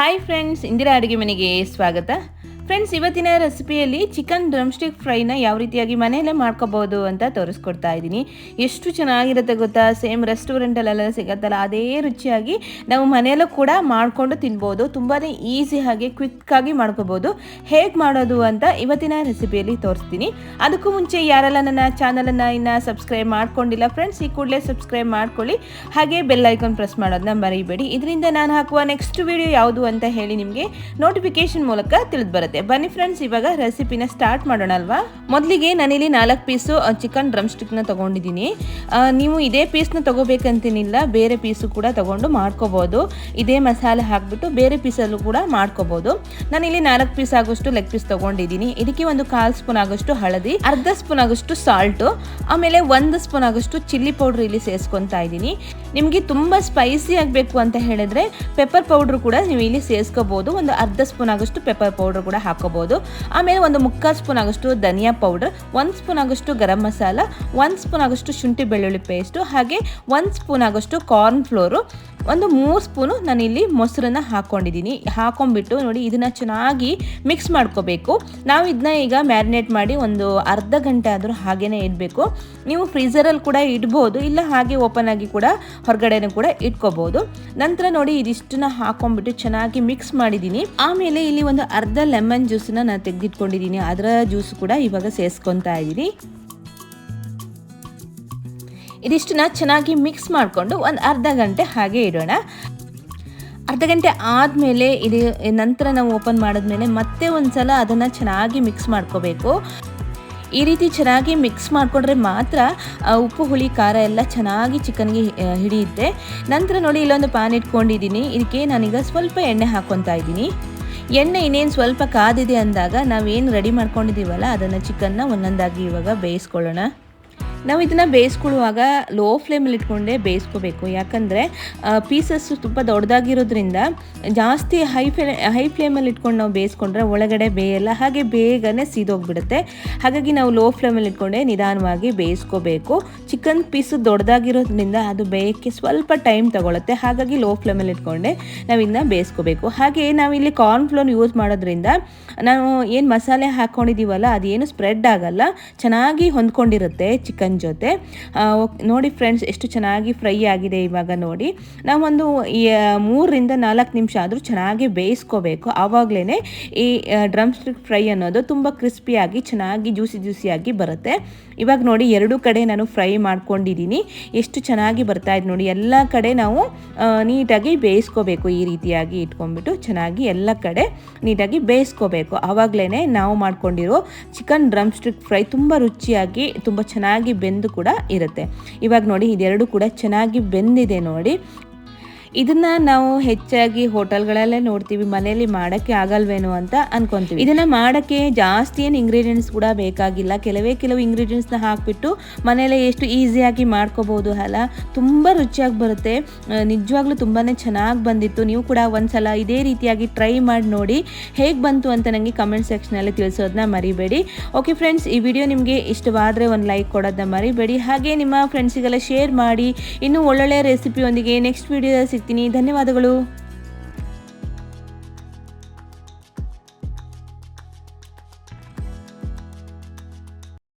Hi friends, Indira ಅಡುಗೆ ಮನೆಗೆ ಸ್ವಾಗತ. ಫ್ರೆಂಡ್ಸ್, ಇವತ್ತಿನ ರೆಸಿಪಿಯಲ್ಲಿ ಚಿಕನ್ ಡ್ರಮ್ ಸ್ಟಿಕ್ ಫ್ರೈನ ಯಾವ ರೀತಿಯಾಗಿ ಮನೆಯಲ್ಲೇ ಮಾಡ್ಕೋಬೋದು ಅಂತ ತೋರಿಸ್ಕೊಡ್ತಾ ಇದ್ದೀನಿ. ಎಷ್ಟು ಚೆನ್ನಾಗಿರುತ್ತೆ ಗೊತ್ತಾ, ಸೇಮ್ ರೆಸ್ಟೋರೆಂಟಲ್ಲೆಲ್ಲ ಸಿಗುತ್ತಲ್ಲ ಅದೇ ರುಚಿಯಾಗಿ ನಾವು ಮನೆಯಲ್ಲೂ ಕೂಡ ಮಾಡಿಕೊಂಡು ತಿನ್ಬೋದು. ತುಂಬಾ ಈಸಿಯಾಗಿ ಕ್ವಿಕ್ಕಾಗಿ ಮಾಡ್ಕೋಬೋದು. ಹೇಗೆ ಮಾಡೋದು ಅಂತ ಇವತ್ತಿನ ರೆಸಿಪಿಯಲ್ಲಿ ತೋರಿಸ್ತೀನಿ. ಅದಕ್ಕೂ ಮುಂಚೆ ಯಾರೆಲ್ಲ ನನ್ನ ಚಾನಲನ್ನು ಇನ್ನೂ ಸಬ್ಸ್ಕ್ರೈಬ್ ಮಾಡ್ಕೊಂಡಿಲ್ಲ ಫ್ರೆಂಡ್ಸ್, ಈ ಕೂಡಲೇ ಸಬ್ಸ್ಕ್ರೈಬ್ ಮಾಡ್ಕೊಳ್ಳಿ. ಹಾಗೆ ಬೆಲ್ ಐಕಾನ್ ಪ್ರೆಸ್ ಮಾಡೋದನ್ನ ಮರಿಬೇಡಿ. ಇದರಿಂದ ನಾನು ಹಾಕುವ ನೆಕ್ಸ್ಟ್ ವಿಡಿಯೋ ಯಾವುದು ಅಂತ ಹೇಳಿ ನಿಮಗೆ ನೋಟಿಫಿಕೇಶನ್ ಮೂಲಕ ತಿಳಿದು ಬರುತ್ತೆ. ಬನ್ನಿ ಫ್ರೆಂಡ್ಸ್, ಇವಾಗ ರೆಸಿಪಿನ ಸ್ಟಾರ್ಟ್ ಮಾಡೋಣ ಅಲ್ವಾ. ಮೊದಲಿಗೆ ನಾನಿಲ್ಲಿ 4 ಪೀಸು ಚಿಕನ್ ಡ್ರಮ್ ಸ್ಟಿಕ್ನ ತೊಗೊಂಡಿದ್ದೀನಿ. ನೀವು ಇದೇ ಪೀಸ್ನ ತೊಗೋಬೇಕಂತೇನಿಲ್ಲ, ಬೇರೆ ಪೀಸು ಕೂಡ ತೊಗೊಂಡು ಮಾಡ್ಕೋಬೋದು. ಇದೇ ಮಸಾಲೆ ಹಾಕಿಬಿಟ್ಟು ಬೇರೆ ಪೀಸಲ್ಲೂ ಕೂಡ ಮಾಡ್ಕೋಬೋದು. ನಾನಿಲ್ಲಿ 4 ಪೀಸ್ ಆಗೋಷ್ಟು ಲೆಗ್ ಪೀಸ್ ತೊಗೊಂಡಿದ್ದೀನಿ. ಇದಕ್ಕೆ ಒಂದು 1/4 ಸ್ಪೂನ್ ಆಗೋಷ್ಟು ಹಳದಿ, ಅರ್ಧ ಸ್ಪೂನ್ ಆಗೋಷ್ಟು ಸಾಲ್ಟು, ಆಮೇಲೆ 1 ಸ್ಪೂನ್ ಆಗೋಷ್ಟು ಚಿಲ್ಲಿ ಪೌಡ್ರ್ ಇಲ್ಲಿ ಸೇರಿಸ್ಕೊತಾ ಇದ್ದೀನಿ. ನಿಮಗೆ ತುಂಬ ಸ್ಪೈಸಿ ಆಗಬೇಕು ಅಂತ ಹೇಳಿದ್ರೆ ಪೆಪ್ಪರ್ ಪೌಡ್ರ್ ಕೂಡ ನೀವು ಇಲ್ಲಿ ಸೇರಿಸ್ಕೋಬೋದು. ಒಂದು ಅರ್ಧ ಸ್ಪೂನ್ ಆಗೋಷ್ಟು ಪೆಪ್ಪರ್ ಪೌಡ್ರ್ ಕೂಡ ಹಾಕೋಬಹುದು. ಆಮೇಲೆ ಒಂದು 1/4 ಸ್ಪೂನ್ ಆಗೋಷ್ಟು ಧನಿಯಾ ಪೌಡರ್, 1 ಸ್ಪೂನ್ ಆಗೋಷ್ಟು ಗರಂ ಮಸಾಲ, 1 ಸ್ಪೂನ್ ಆಗೋಷ್ಟು ಶುಂಠಿ ಬೆಳ್ಳುಳ್ಳಿ ಪೇಸ್ಟು, ಹಾಗೆ 1 ಸ್ಪೂನ್ ಆಗೋಷ್ಟು ಕಾರ್ನ್ ಫ್ಲೋರು, ಒಂದು 3 ಸ್ಪೂನು ನಾನಿಲ್ಲಿ ಮೊಸರನ್ನ ಹಾಕ್ಕೊಂಡಿದ್ದೀನಿ. ಹಾಕೊಂಡ್ಬಿಟ್ಟು ನೋಡಿ, ಇದನ್ನು ಚೆನ್ನಾಗಿ ಮಿಕ್ಸ್ ಮಾಡ್ಕೋಬೇಕು. ನಾವು ಇದನ್ನ ಈಗ ಮ್ಯಾರಿನೇಟ್ ಮಾಡಿ ಒಂದು ಅರ್ಧ ಗಂಟೆ ಆದರೂ ಹಾಗೇ ಇಡಬೇಕು. ನೀವು ಫ್ರೀಝರಲ್ಲಿ ಕೂಡ ಇಡ್ಬೋದು, ಇಲ್ಲ ಹಾಗೆ ಓಪನ್ ಆಗಿ ಕೂಡ ಹೊರಗಡೆನೂ ಕೂಡ ಇಟ್ಕೋಬೋದು. ನಂತರ ನೋಡಿ, ಇದಿಷ್ಟನ್ನ ಹಾಕೊಂಡ್ಬಿಟ್ಟು ಚೆನ್ನಾಗಿ ಮಿಕ್ಸ್ ಮಾಡಿದ್ದೀನಿ. ಆಮೇಲೆ ಇಲ್ಲಿ ಒಂದು ಅರ್ಧ ಲೆಮನ್ ಜ್ಯೂಸನ್ನ ನಾನು ತೆಗೆದಿಟ್ಕೊಂಡಿದ್ದೀನಿ, ಅದರ ಜ್ಯೂಸ್ ಕೂಡ ಇವಾಗ ಸೇರಿಸ್ಕೊತಾ ಇದ್ದೀನಿ. ಇದಿಷ್ಟನ್ನ ಚೆನ್ನಾಗಿ ಮಿಕ್ಸ್ ಮಾಡಿಕೊಂಡು ಒಂದು ಅರ್ಧ ಗಂಟೆ ಹಾಗೆ ಇಡೋಣ. ಅರ್ಧ ಗಂಟೆ ಆದಮೇಲೆ ಇದು ನಂತರ ನಾವು ಓಪನ್ ಮಾಡಿದ್ಮೇಲೆ ಮತ್ತೆ ಒಂದು ಸಲ ಅದನ್ನು ಚೆನ್ನಾಗಿ ಮಿಕ್ಸ್ ಮಾಡ್ಕೋಬೇಕು. ಈ ರೀತಿ ಚೆನ್ನಾಗಿ ಮಿಕ್ಸ್ ಮಾಡಿಕೊಂಡ್ರೆ ಮಾತ್ರ ಉಪ್ಪು ಹುಳಿ ಖಾರ ಎಲ್ಲ ಚೆನ್ನಾಗಿ ಚಿಕನ್ಗೆ ಹಿಡಿಯುತ್ತೆ. ನಂತರ ನೋಡಿ, ಇಲ್ಲೊಂದು ಪ್ಯಾನ್ ಇಟ್ಕೊಂಡಿದ್ದೀನಿ. ಇದಕ್ಕೆ ನಾನೀಗ ಸ್ವಲ್ಪ ಎಣ್ಣೆ ಹಾಕ್ಕೊತಾ ಇದ್ದೀನಿ. ಎಣ್ಣೆ ಇನ್ನೇನು ಸ್ವಲ್ಪ ಕಾದಿದೆ ಅಂದಾಗ ನಾವೇನು ರೆಡಿ ಮಾಡ್ಕೊಂಡಿದ್ದೀವಲ್ಲ ಅದನ್ನು ಚಿಕನ್ನ ಒಂದೊಂದಾಗಿ ಇವಾಗ ಬೇಯಿಸ್ಕೊಳ್ಳೋಣ. ನಾವು ಇದನ್ನು ಬೇಯಿಸ್ಕೊಳ್ಳುವಾಗ ಲೋ ಫ್ಲೇಮಲ್ಲಿ ಇಟ್ಕೊಂಡೇ ಬೇಯಿಸ್ಕೋಬೇಕು. ಯಾಕಂದರೆ ಪೀಸಸ್ಸು ತುಂಬ ದೊಡ್ಡದಾಗಿರೋದ್ರಿಂದ ಜಾಸ್ತಿ ಹೈ ಫ್ಲೇಮಲ್ಲಿ ಇಟ್ಕೊಂಡು ನಾವು ಬೇಯಿಸ್ಕೊಂಡ್ರೆ ಒಳಗಡೆ ಬೇಯಲ್ಲ, ಹಾಗೆ ಬೇಗನೆ ಸೀದೋಗ್ಬಿಡುತ್ತೆ. ಹಾಗಾಗಿ ನಾವು ಲೋ ಫ್ಲೇಮಲ್ಲಿ ಇಟ್ಕೊಂಡೇ ನಿಧಾನವಾಗಿ ಬೇಯಿಸ್ಕೋಬೇಕು. ಚಿಕನ್ ಪೀಸು ದೊಡ್ಡದಾಗಿರೋದ್ರಿಂದ ಅದು ಬೇಯೋಕ್ಕೆ ಸ್ವಲ್ಪ ಟೈಮ್ ತಗೊಳುತ್ತೆ. ಹಾಗಾಗಿ ಲೋ ಫ್ಲೇಮಲ್ಲಿ ಇಟ್ಕೊಂಡೆ ನಾವು ಇದನ್ನ ಬೇಯಿಸ್ಕೋಬೇಕು. ಹಾಗೆ ನಾವಿಲ್ಲಿ ಕಾರ್ನ್ ಫ್ಲೋರ್ ಯೂಸ್ ಮಾಡೋದ್ರಿಂದ ನಾವು ಏನು ಮಸಾಲೆ ಹಾಕ್ಕೊಂಡಿದ್ದೀವಲ್ಲ ಅದೇನು ಸ್ಪ್ರೆಡ್ ಆಗಲ್ಲ, ಚೆನ್ನಾಗಿ ಹೊಂದ್ಕೊಂಡಿರುತ್ತೆ ಚಿಕನ್ ಜೊತೆ. ನೋಡಿ ಫ್ರೆಂಡ್ಸ್, ಎಷ್ಟು ಚೆನ್ನಾಗಿ ಫ್ರೈ ಆಗಿದೆ. ಇವಾಗ ನೋಡಿ, ನಾವೊಂದು 3ರಿಂದ 4 ನಿಮಿಷ ಆದರೂ ಚೆನ್ನಾಗಿ ಬೇಯಿಸ್ಕೋಬೇಕು. ಆವಾಗಲೇ ಈ ಡ್ರಮ್ ಸ್ಟಿಕ್ ಫ್ರೈ ಅನ್ನೋದು ತುಂಬ ಕ್ರಿಸ್ಪಿಯಾಗಿ ಚೆನ್ನಾಗಿ ಜ್ಯೂಸಿಯಾಗಿ ಬರುತ್ತೆ. ಇವಾಗ ನೋಡಿ, 2 ಕಡೆ ನಾನು ಫ್ರೈ ಮಾಡ್ಕೊಂಡಿದ್ದೀನಿ. ಎಷ್ಟು ಚೆನ್ನಾಗಿ ಬರ್ತಾ ಇದೆ ನೋಡಿ. ಎಲ್ಲ ಕಡೆ ನಾವು ನೀಟಾಗಿ ಬೇಯಿಸ್ಕೋಬೇಕು. ಈ ರೀತಿಯಾಗಿ ಇಟ್ಕೊಂಡ್ಬಿಟ್ಟು ಚೆನ್ನಾಗಿ ಎಲ್ಲ ಕಡೆ ನೀಟಾಗಿ ಬೇಯಿಸ್ಕೋಬೇಕು. ಆವಾಗಲೇ ನಾವು ಮಾಡ್ಕೊಂಡಿರೋ ಚಿಕನ್ ಡ್ರಮ್ ಸ್ಟಿಕ್ ಫ್ರೈ ತುಂಬ ರುಚಿಯಾಗಿ ತುಂಬ ಚೆನ್ನಾಗಿ ಬೆಂದು ಕೂಡ ಇರುತ್ತೆ. ಇವಾಗ ನೋಡಿ, ಇದೆರಡು ಕೂಡ ಚೆನ್ನಾಗಿ ಬೆಂದಿದೆ ನೋಡಿ. ಇದನ್ನು ನಾವು ಹೆಚ್ಚಾಗಿ ಹೋಟೆಲ್ಗಳಲ್ಲೇ ನೋಡ್ತೀವಿ, ಮನೆಯಲ್ಲಿ ಮಾಡೋಕ್ಕೆ ಆಗಲ್ವೇನೋ ಅಂತ ಅನ್ಕೊತೀವಿ. ಇದನ್ನು ಮಾಡೋಕ್ಕೆ ಜಾಸ್ತಿ ಏನು ಇಂಗ್ರೀಡಿಯೆಂಟ್ಸ್ ಕೂಡ ಬೇಕಾಗಿಲ್ಲ. ಕೆಲವು ಇಂಗ್ರೀಡಿಯೆಂಟ್ಸ್ನ ಹಾಕಿಬಿಟ್ಟು ಮನೆಯಲ್ಲೇ ಎಷ್ಟು ಈಸಿಯಾಗಿ ಮಾಡ್ಕೋಬೋದು ಅಲ್ಲ. ತುಂಬ ರುಚಿಯಾಗಿ ಬರುತ್ತೆ. ನಿಜವಾಗ್ಲೂ ತುಂಬಾ ಚೆನ್ನಾಗಿ ಬಂದಿತ್ತು. ನೀವು ಕೂಡ ಒಂದ್ಸಲ ಇದೇ ರೀತಿಯಾಗಿ ಟ್ರೈ ಮಾಡಿ ನೋಡಿ. ಹೇಗೆ ಬಂತು ಅಂತ ನನಗೆ ಕಮೆಂಟ್ ಸೆಕ್ಷನಲ್ಲಿ ತಿಳಿಸೋದನ್ನ ಮರಿಬೇಡಿ. ಓಕೆ ಫ್ರೆಂಡ್ಸ್, ಈ ವಿಡಿಯೋ ನಿಮಗೆ ಇಷ್ಟವಾದರೆ ಒಂದು ಲೈಕ್ ಕೊಡೋದನ್ನ ಮರಿಬೇಡಿ. ಹಾಗೆ ನಿಮ್ಮ ಫ್ರೆಂಡ್ಸಿಗೆಲ್ಲ ಶೇರ್ ಮಾಡಿ. ಇನ್ನೂ ಒಳ್ಳೊಳ್ಳೆ ರೆಸಿಪಿಯೊಂದಿಗೆ ನೆಕ್ಸ್ಟ್ ವಿಡಿಯೋದಲ್ಲಿ ಸಿಗ್ತೀನಿ. ಧನ್ಯವಾದಗಳು.